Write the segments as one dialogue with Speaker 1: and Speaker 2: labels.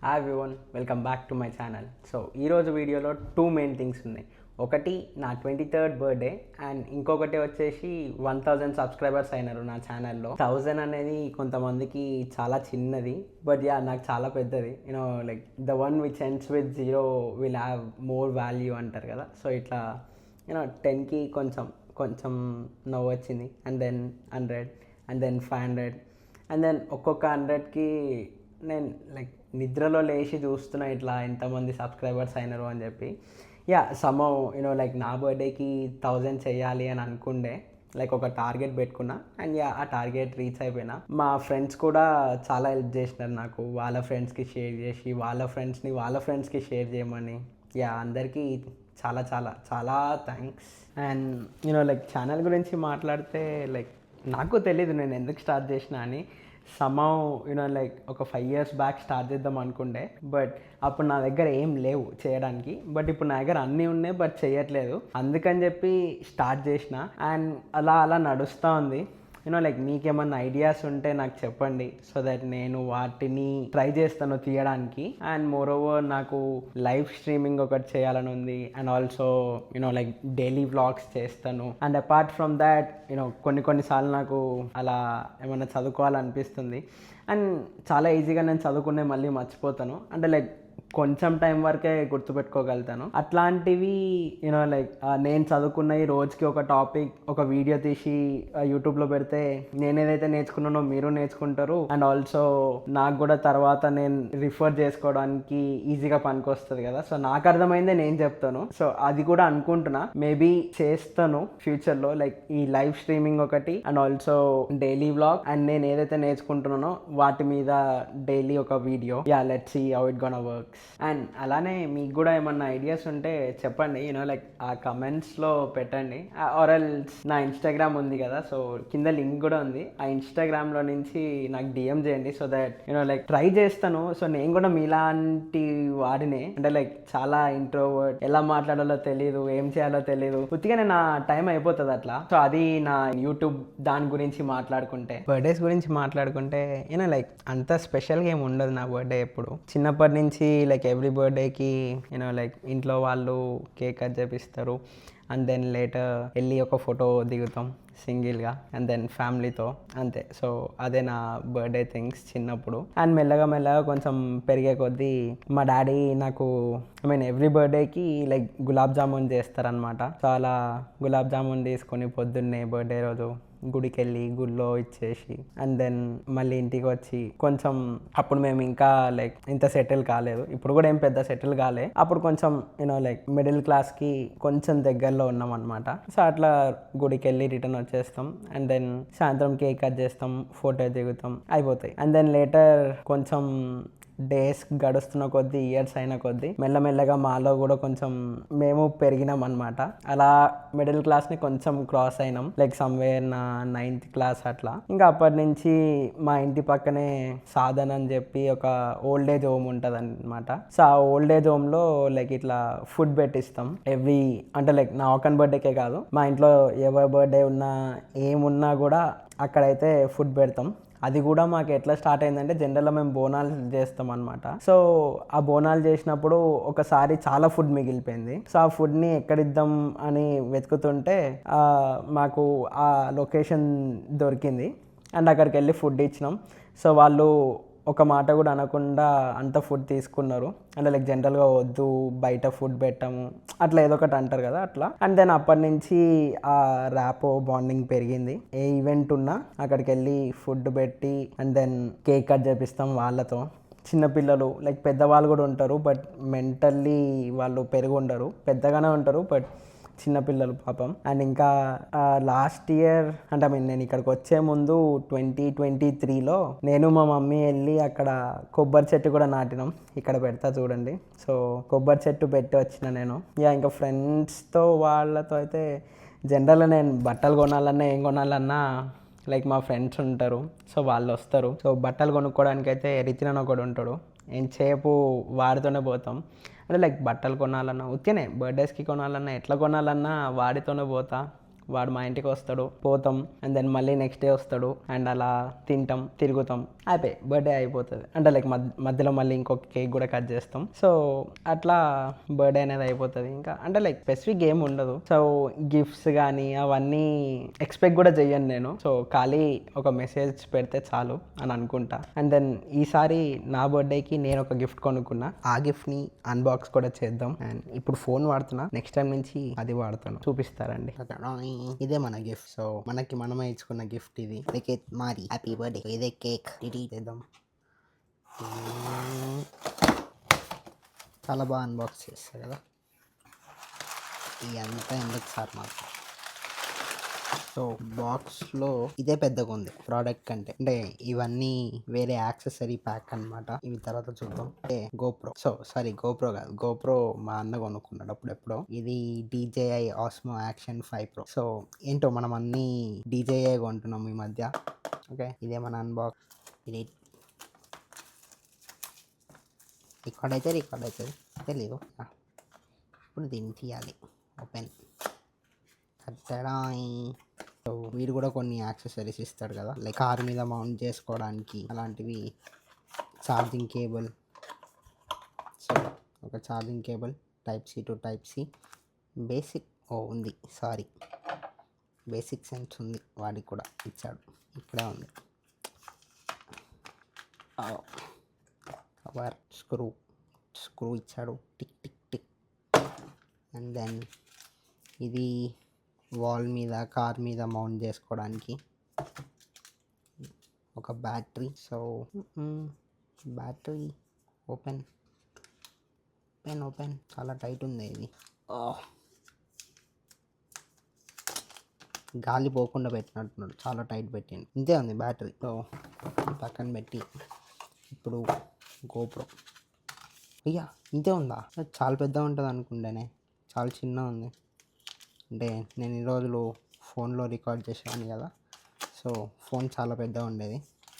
Speaker 1: Hi everyone, welcome back to my channel. So ఈరోజు వీడియోలో two main things ఉన్నాయి. ఒకటి నా 23rd బర్త్డే అండ్ ఇంకొకటి వచ్చేసి 1000 సబ్స్క్రైబర్స్ అయినారు నా ఛానల్లో. 1000 అనేది కొంతమందికి చాలా చిన్నది, బట్ యా నాకు చాలా పెద్దది. You know like the one which ends with 0 will have more value అంటారు కదా. సో ఇట్లా 10కి కొంచెం నవ్వు వచ్చింది, and then 100 and then 500 and then ఒక్కొక్క 100కి నేను లైక్ నిద్రలో లేచి చూస్తున్నా ఇట్లా ఎంతమంది సబ్స్క్రైబర్స్ అయినారు అని చెప్పి. యా సమ్హౌ లైక్ నా బర్త్డేకి 1000 చేయాలి అని అనుకుండే, లైక్ ఒక టార్గెట్ పెట్టుకున్నా అండ్ యా ఆ టార్గెట్ రీచ్ అయిపోయినా. మా ఫ్రెండ్స్ కూడా చాలా హెల్ప్ చేసినారు నాకు, వాళ్ళ ఫ్రెండ్స్కి షేర్ చేసి వాళ్ళ ఫ్రెండ్స్కి షేర్ చేయమని. యా అందరికీ చాలా చాలా చాలా థ్యాంక్స్. అండ్ లైక్ ఛానల్ గురించి మాట్లాడితే లైక్ నాకు తెలీదు నేను ఎందుకు స్టార్ట్ చేసిన అని. సమ్హౌ లైక్ ఒక 5 years బ్యాక్ స్టార్ట్ చేద్దాం అనుకుండే, బట్ అప్పుడు నా దగ్గర ఏం లేవు చేయడానికి. బట్ ఇప్పుడు నా దగ్గర అన్నీ ఉన్నాయి, బట్ చేయట్లేదు. అందుకని చెప్పి స్టార్ట్ చేసిన అండ్ అలా అలా నడుస్తూ ఉంది. లైక్ మీకేమన్నా ఐడియాస్ ఉంటే నాకు చెప్పండి, సో దట్ నేను వాటిని ట్రై చేస్తాను తీయడానికి. అండ్ మోర్ ఓవర్ నాకు లైవ్ స్ట్రీమింగ్ ఒకటి చేయాలని ఉంది, and also like daily vlogs చేస్తాను. అండ్ అపార్ట్ ఫ్రమ్ దాట్ కొన్నిసార్లు నాకు అలా ఏమన్నా చదువుకోవాలనిపిస్తుంది, అండ్ చాలా ఈజీగా నేను చదువుకునే మళ్ళీ మర్చిపోతాను. అంటే లైక్ కొంచెం టైం వరకే గుర్తుపెట్టుకోగలుగుతాను. అట్లాంటివి లైక్ నేను చదువుకున్న ఈ రోజుకి ఒక టాపిక్ ఒక వీడియో తీసి యూట్యూబ్లో పెడితే నేను ఏదైతే నేర్చుకున్నానో మీరు నేర్చుకుంటారు, అండ్ ఆల్సో నాకు కూడా తర్వాత నేను రిఫర్ చేసుకోవడానికి ఈజీగా పనికొస్తుంది కదా. సో నాకు అర్థమైందే నేను చెప్తాను. సో అది కూడా అనుకుంటున్నా, మేబీ చేస్తాను ఫ్యూచర్లో, లైక్ ఈ లైవ్ స్ట్రీమింగ్ ఒకటి and also daily vlog, and నేను ఏదైతే నేర్చుకుంటున్నానో వాటి మీద డైలీ ఒక video. Yeah let's see how it gonna works. And అలానే మీకు కూడా ఏమన్నా ఐడియాస్ ఉంటే చెప్పండి, లైక్ ఆ కమెంట్స్లో పెట్టండి. ఆర్ ఎల్స్ నా ఇన్స్టాగ్రామ్ ఉంది కదా, సో కింద లింక్ కూడా ఉంది. ఆ ఇన్స్టాగ్రామ్లో నుంచి నాకు డిఎం చేయండి, సో దట్ లైక్ ట్రై చేస్తాను. సో నేను కూడా మీలాంటి వాడినే, అంటే లైక్ చాలా ఇంట్రోవర్ట్, ఎలా మాట్లాడాలో తెలియదు, ఏం చేయాలో తెలియదు, ఉత్తిగానే నా టైం అయిపోతుంది అట్లా. సో అది నా యూట్యూబ్ దాని గురించి మాట్లాడుకుంటే, బర్త్డేస్ గురించి మాట్లాడుకుంటే లైక్ అంత స్పెషల్గా ఏమి ఉండదు నా బర్త్డే. ఎప్పుడు చిన్నప్పటి నుంచి లైక్ ఎవ్రీ బర్త్డేకి లైక్ ఇంట్లో వాళ్ళు కేక్ కట్ చేపిస్తారు, అండ్ దెన్ లేటర్ వెళ్ళి ఒక ఫోటో దిగుతాం సింగిల్గా, అండ్ దెన్ ఫ్యామిలీతో, అంతే. సో అదే నా బర్త్డే థింగ్స్ చిన్నప్పుడు. అండ్ మెల్లగా కొంచెం పెరిగే కొద్దీ మా డాడీ నాకు ఎవ్రీ బర్త్డేకి లైక్ గులాబ్ జామున్ చేస్తారనమాట. సో అలా గులాబ్ జామున్ తీసుకొని పొద్దున్నే బర్త్డే రోజు గుడికి వెళ్ళి గుడిలో ఇచ్చేసి, అండ్ దెన్ మళ్ళీ ఇంటికి వచ్చి కొంచెం అప్పుడు మేము ఇంకా లైక్ ఇంత సెటిల్ కాలేదు, ఇప్పుడు కూడా ఏం పెద్ద సెటిల్ కాలే, అప్పుడు కొంచెం లైక్ మిడిల్ క్లాస్కి కొంచెం దగ్గరలో ఉన్నాం అనమాట. సో అట్లా గుడికి వెళ్ళి రిటర్న్ వచ్చేస్తాం, అండ్ దెన్ సాయంత్రం కేక్ కట్ చేస్తాం, ఫోటో దిగుతాం, అయిపోతాయి. అండ్ దెన్ లేటర్ కొంచెం డేస్ గడుస్తున్న కొద్దీ, ఇయర్స్ అయిన కొద్దీ మెల్లమెల్లగా మాలో కూడా కొంచెం మేము పెరిగినాం అనమాట. అలా మిడిల్ క్లాస్ని కొంచెం క్రాస్ అయినాం, లైక్ సమ్వేర్ నా 9th క్లాస్ అట్లా. ఇంకా అప్పటి నుంచి మా ఇంటి పక్కనే సాధన్ అని చెప్పి ఒక ఓల్డ్ ఏజ్ హోమ్ ఉంటుంది అనమాట. సో ఆ ఓల్డ్ ఏజ్ హోమ్లో లైక్ ఇట్లా ఫుడ్ పెట్టిస్తాం ఎవ్రీ, అంటే లైక్ నా ఒక్కని బర్త్డేకే కాదు, మా ఇంట్లో ఎవరి బర్త్డే ఉన్నా ఏమున్నా కూడా అక్కడైతే ఫుడ్ పెడతాం. అది కూడా మాకు ఎట్లా స్టార్ట్ అయిందంటే, జనరల్గా మేము బోనాలు చేస్తాం అనమాట. సో ఆ బోనాలు చేసినప్పుడు ఒకసారి చాలా ఫుడ్ మిగిలిపోయింది. సో ఆ ఫుడ్ని ఎక్కడిద్దాం అని వెతుకుతుంటే మాకు ఆ లొకేషన్ దొరికింది, అండ్ అక్కడికి వెళ్ళి ఫుడ్ ఇచ్చినాం. సో వాళ్ళు ఒక మాట కూడా అనకుండా అంత ఫుడ్ తీసుకున్నారు, అంటే లైక్ జనరల్గా వద్దు బయట ఫుడ్ పెట్టాము అట్లా ఏదో ఒకటి అంటారు కదా అట్లా. అండ్ దెన్ అప్పటి నుంచి ఆ ర్యాపో బాండింగ్ పెరిగింది. ఏ ఈవెంట్ ఉన్నా అక్కడికి వెళ్ళి ఫుడ్ పెట్టి, అండ్ దెన్ కేక్ కట్ చేపిస్తాం వాళ్ళతో. చిన్నపిల్లలు లైక్ పెద్దవాళ్ళు కూడా ఉంటారు, బట్ మెంటల్లీ వాళ్ళు పెరిగి ఉండరు, పెద్దగానే ఉంటారు, బట్ చిన్నపిల్లలు పాపం. అండ్ ఇంకా లాస్ట్ ఇయర్ అంటే నేను ఇక్కడికి వచ్చే ముందు 2023లో నేను మా మమ్మీ వెళ్ళి అక్కడ కొబ్బరి చెట్టు కూడా నాటినాం, ఇక్కడ పెడతా చూడండి. సో కొబ్బరి చెట్టు పెట్టి వచ్చిన నేను. ఇంకా ఫ్రెండ్స్తో వాళ్ళతో అయితే జనరల్గా నేను బట్టలు కొనాలన్నా ఏం కొనాలన్నా లైక్ మా ఫ్రెండ్స్ ఉంటారు, సో వాళ్ళు వస్తారు. సో బట్టలు కొనుక్కోవడానికి అయితే రితిన్ అని ఒకడు ఉంటాడు, ఎంతసేపు వాడితోనే పోతాం. అంటే లైక్ బట్టలు కొనాలన్నా ఉత్తినే బర్త్డేస్కి కొనాలన్నా ఎట్లా కొనాలన్నా వాడితోనే పోతా. వాడు మా ఇంటికి వస్తాడు, పోతాం, అండ్ దెన్ మళ్ళీ నెక్స్ట్ డే వస్తాడు, అండ్ అలా తింటాం, తిరుగుతాం, అయిపోయి బర్త్డే అయిపోతుంది. అంటే లైక్ మధ్యలో మళ్ళీ ఇంకొక కేక్ కూడా కట్ చేస్తాం. సో అట్లా బర్త్డే అనేది అయిపోతుంది. ఇంకా అంటే లైక్ స్పెసిఫిక్ ఏం ఉండదు. సో గిఫ్ట్స్ కానీ అవన్నీ ఎక్స్పెక్ట్ కూడా చెయ్యను నేను. సో ఖాళీ ఒక మెసేజ్ పెడితే చాలు అని అనుకుంటా. అండ్ దెన్ ఈసారి నా బర్త్డేకి నేను ఒక గిఫ్ట్ కొనుక్కున్నా. ఆ గిఫ్ట్ని అన్బాక్స్ కూడా చేద్దాం. అండ్ ఇప్పుడు ఫోన్ వాడుతున్నా, నెక్స్ట్ టైం నుంచి అది వాడతాను, చూపిస్తారండి. ఇదే మన గిఫ్ట్. సో మనకి మనమే ఇచ్చుకున్న గిఫ్ట్ ఇది. మారి హ్యాపీ బర్త్డే. ఇదే కేక్ చేద్దాం. చాలా బాగా అన్బాక్స్ చేస్తారు కదా. ఇదంతా ఎందుకు సార్ మాకు. సో బాక్స్లో ఇదే పెద్దగా ఉంది ప్రోడక్ట్ కంటే. అంటే ఇవన్నీ వేరే యాక్సెసరీ ప్యాక్ అనమాట. ఇవి తర్వాత చూద్దాం. అంటే గోప్రో. గోప్రో కాదు, గోప్రో మా అన్న కొనుక్కున్నాడు అప్పుడెప్పుడో. ఇది DJI Osmo Action 5 Pro. So ఏంటో మనం అన్ని DJI కొంటున్నాం ఈ మధ్య. ఓకే, ఇదే మన అన్బాక్స్. ఇది రికార్డ్ అవుతుంది తెలీదు. ఇప్పుడు దీన్ని తీయాలి. ఓపెన్. సో వీడు కూడా కొన్ని యాక్సెసరీస్ ఇస్తాడు కదా, లైక్ కార్ మీద మౌంట్ చేసుకోవడానికి అలాంటివి. Charging cable. సో ఒక charging cable Type-C to Type-C. Basic ఉంది, బేసిక్ సెన్స్ ఉంది, వాడికి కూడా ఇచ్చాడు. ఇక్కడే ఉంది కవర్. స్క్రూ ఇచ్చాడు. Tick tick tick. And then ఇది వాల్ మీద, కార్ మీద మౌంట్ చేసుకోవడానికి ఒక బ్యాటరీ. So battery open. చాలా టైట్ ఉంది ఇది. గాలి పోకుండా పెట్టినట్టున్నాడు, చాలా టైట్ పెట్టింది. ఇంతే ఉంది బ్యాటరీ. సో పక్కన పెట్టి ఇప్పుడు గోప్రో. అయ్యా ఇంతే ఉందా? చాలా పెద్ద ఉంటుంది అనుకుంటేనే చాలా చిన్న ఉంది. అంటే నేను ఈ రోజులు ఫోన్లో రికార్డ్ చేసాను కదా, సో ఫోన్ చాలా పెద్దగా ఉండేది.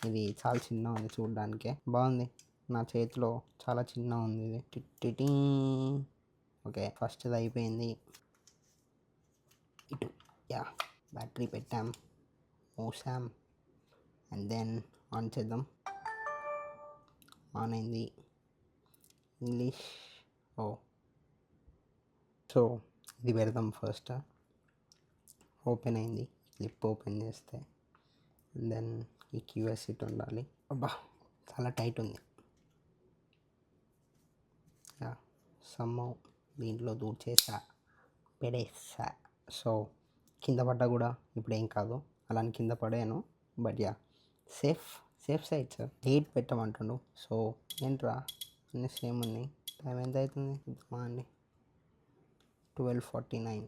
Speaker 1: ఇది చాలా చిన్న ఉంది, చూడడానికే బాగుంది. నా చేతిలో చాలా చిన్న ఉంది ఇది. ఓకే, ఫస్ట్ది అయిపోయింది. ఇటు బ్యాటరీ పెట్టాం, మూసాం, అండ్ దెన్ ఆన్ చేద్దాం. ఆన్ అయింది. ఇంగ్లీష్. సో ఇది పెడదాం ఫస్ట్. ఓపెన్ అయింది. క్లిప్ ఓపెన్ చేస్తే అండ్ దెన్ ఈ QS ఇట్ ఉండాలి. అబ్బా చాలా టైట్ ఉంది. సమ్మౌ దీంట్లో దూర్చేసా, పెడేసా. సో కింద పడ్డా కూడా ఇప్పుడు ఏం కాదు, అలా కింద పడాను. But safe side sir. Date పెట్టమంటుండు. సో ఏంట్రా అన్నీ సేమ్ ఉన్నాయి. టైం ఎంత అవుతుంది మా అండి? 12:49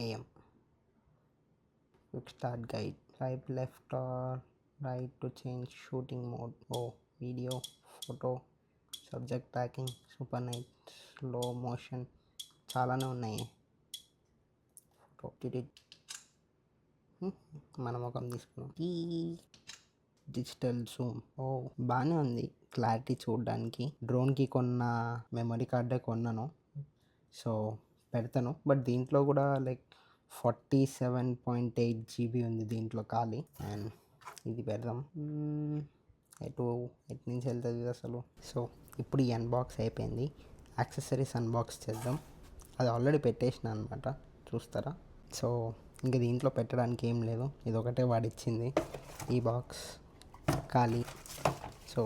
Speaker 1: AM. Quick start guide. Swipe left or right to change shooting mode. Video, photo, subject tracking, super night, slow motion, చాలానే ఉన్నాయి. ఫోటో మన ముఖం తీసుకున్నాం. Digital Zoom. బాగానే ఉంది క్లారిటీ చూడడానికి. డ్రోన్కి కొన్న మెమరీ కార్డే కొన్నాను, సో పెడతాను. బట్ దీంట్లో కూడా లైక్ 47.8 GB ఉంది దీంట్లో ఖాళీ. అండ్ ఇది పెడదాం. ఎటు నుంచి వెళ్తుంది అసలు. సో ఇప్పుడు ఈ అన్బాక్స్ అయిపోయింది. యాక్సెసరీస్ అన్బాక్స్ చేద్దాం. అది ఆల్రెడీ పెట్టేసిన అనమాట, చూస్తారా. సో ఇంకా దీంట్లో పెట్టడానికి ఏం లేదు, ఇది ఒకటే వాడిచ్చింది ఈ బాక్స్ ఖాళీ. సో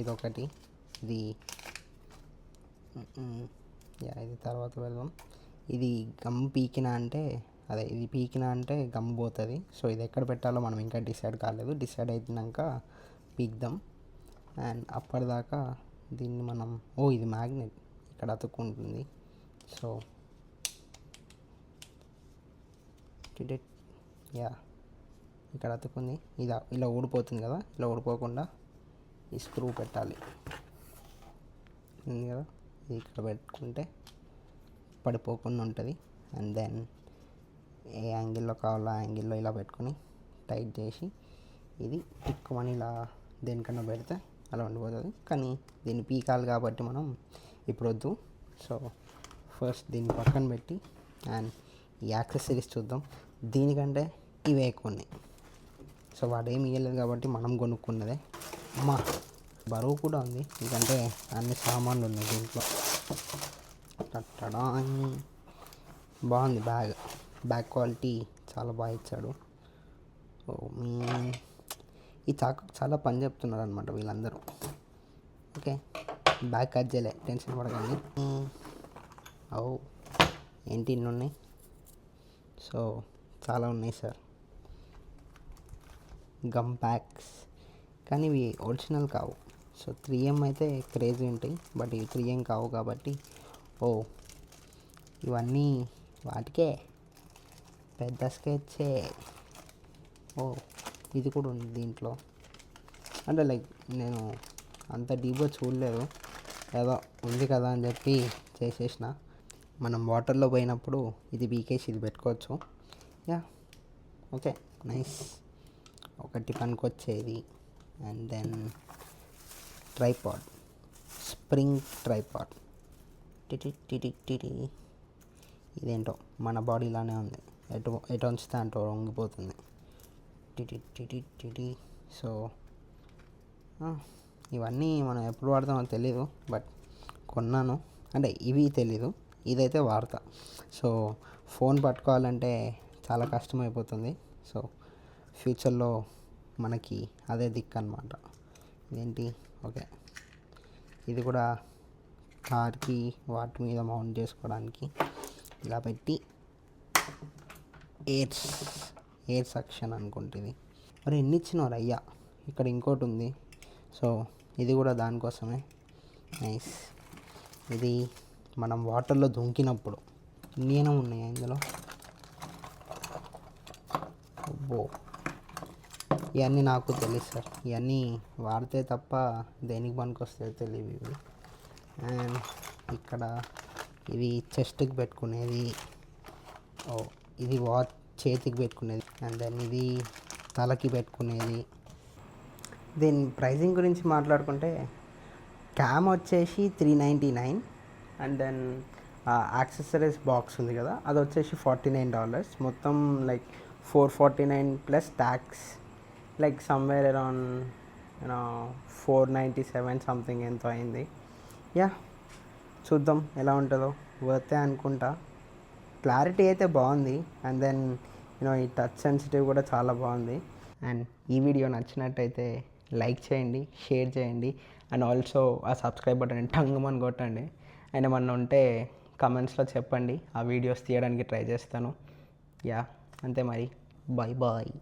Speaker 1: ఇదొకటి. ఇది ఇది తర్వాత వెళ్దాం. ఇది గమ్ పీకినా అంటే ఇది పీకినా అంటే గమ్ పోతుంది. సో ఇది ఎక్కడ పెట్టాలో మనం ఇంకా డిసైడ్ కాలేదు. డిసైడ్ అయినాక పీక్దాం. అండ్ అప్పటిదాకా దీన్ని మనం ఇది మ్యాగ్నెట్ ఇక్కడ అతుక్కుంటుంది. సో ఇక్కడ అతుక్కుంది. ఇలా ఊడిపోతుంది కదా, ఇలా ఊడిపోకుండా ఈ స్క్రూ పెట్టాలి ఉంది కదా, ఇది ఇక్కడ పెట్టుకుంటే పడిపోకుండా ఉంటుంది. అండ్ దెన్ ఏ యాంగిల్లో కావాలో ఆ యాంగిల్లో ఇలా పెట్టుకొని టైట్ చేసి ఇది టిక్కుమని ఇలా దేనికన్నా పెడితే అలా ఉండిపోతుంది. కానీ దీన్ని పీకాలి కాబట్టి మనం ఇప్పుడు వద్దు. సో ఫస్ట్ దీన్ని పక్కన పెట్టి అండ్ ఈ యాక్సెసరీస్ చూద్దాం. దీనికంటే ఇవే ఎక్కువ ఉన్నాయి. సో వాడు ఏమి ఇవ్వలేదు కాబట్టి మనం కొనుక్కున్నదే. అమ్మా బరువు కూడా ఉంది, ఎందుకంటే అన్ని సామాన్లు ఉన్నాయి దీంట్లో. బాగుంది బ్యాగ్ క్వాలిటీ చాలా బాగా ఇచ్చాడు. ఈ చాకు చాలా పని చెప్తున్నారు అనమాట వీళ్ళందరూ. ఓకే, బ్యాగ్ కట్ చేయలే, టెన్షన్ పడకండి. ఏంటి ఇన్ని ఉన్నాయి? సో చాలా ఉన్నాయి సార్ గమ్ ప్యాక్స్, కానీ ఇవి ఒరిజినల్ కావు. సో 3M అయితే క్రేజీ ఉంటాయి, బట్ ఇవి 3M కావు కాబట్టి ఇవన్నీ వాటికే. పెద్ద స్కెచ్చే. ఇది కూడా ఉంది దీంట్లో. అంటే లైక్ నేను అంత డీప్గా చూడలేదు, ఏదో ఉంది కదా అని చెప్పి చేసేసిన. మనం వాటర్లో పోయినప్పుడు ఇది బీకేసి ఇది పెట్టుకోవచ్చు. Yeah okay, nice. ఒకటి పనికొచ్చేది. And then tripod, spring tripod. ఇదేంటో మన బాడీలానే ఉంది, ఎటు ఉంచితే అంటూ వంగిపోతుంది. సో ఇవన్నీ మనం ఎప్పుడు వాడతామో తెలీదు, బట్ కొన్నాను. అంటే ఇవి తెలీదు, ఇదైతే వాడతా. సో ఫోన్ పట్టుకోవాలంటే చాలా కష్టమైపోతుంది. సో ఫ్యూచర్లో మనకి అదే దిక్కు అనమాట. ఇదేంటి? ఓకే, ఇది కూడా కార్కి వాటి మీద మౌంట్ చేసుకోవడానికి ఇలా పెట్టి ఎయిర్ సక్షన్ అనుకుంటుంది. మరి ఎన్ని ఇచ్చినారు అయ్యా? ఇక్కడ ఇంకోటి ఉంది. సో ఇది కూడా దానికోసమే. నైస్. ఇది మనం వాటర్లో దుంకినప్పుడు ఇన్నేనా ఉన్నాయి ఇందులో. అబ్బో, ఇవన్నీ నాకు తెలియదు సార్, ఇవన్నీ వాడితే తప్ప దేనికి పనికి వస్తాయో తెలియదు ఇవి. అండ్ ఇక్కడ ఇవి చెస్ట్కి పెట్టుకునేది, ఇది చేతికి పెట్టుకునేది, అండ్ దెన్ ఇది తలకి పెట్టుకునేది. దీని ప్రైజింగ్ గురించి మాట్లాడుకుంటే క్యామ్ వచ్చేసి $399, అండ్ దెన్ యాక్సెసరీస్ బాక్స్ ఉంది కదా, అది వచ్చేసి $49. మొత్తం like $449 plus tax, like somewhere around 497 something ఎంతో అయింది. యా, చూద్దాం ఎలా ఉంటుందో. వర్తే అనుకుంటా. క్లారిటీ అయితే బాగుంది, అండ్ దెన్ ఈ టచ్ సెన్సిటివ్ కూడా చాలా బాగుంది. అండ్ ఈ వీడియో నచ్చినట్టయితే లైక్ చేయండి, షేర్ చేయండి, అండ్ ఆల్సో ఆ సబ్స్క్రైబ్ బటన్ టంగమని కొట్టండి. అండ్ ఏమన్నా ఉంటే కమెంట్స్లో చెప్పండి, ఆ వీడియోస్ తీయడానికి ట్రై చేస్తాను. యా అంతే మరి, బాయ్ బాయ్.